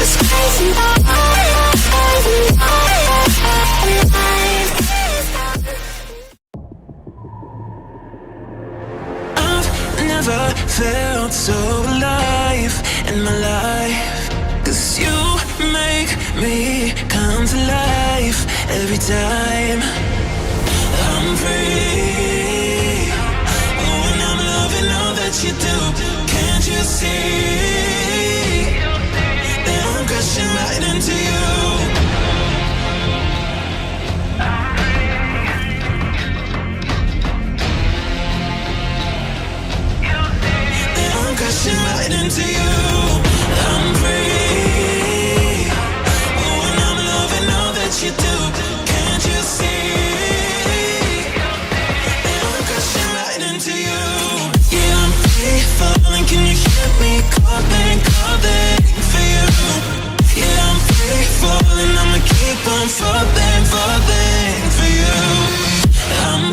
It's crazy. I've never felt so alive in my life. 'Cause you make me come to life every time I'm free. Oh, and I'm loving all that you do. Can't you see that I'm crashing right into you? That I'm crashing right into you. I'm free. Oh, and I'm loving all that you do. Can't you see that I'm crashing right into you? Yeah, I'm free falling. Can you hear me calling, calling for you? Yeah, I'm free falling. I'ma keep on falling, falling for you. I'm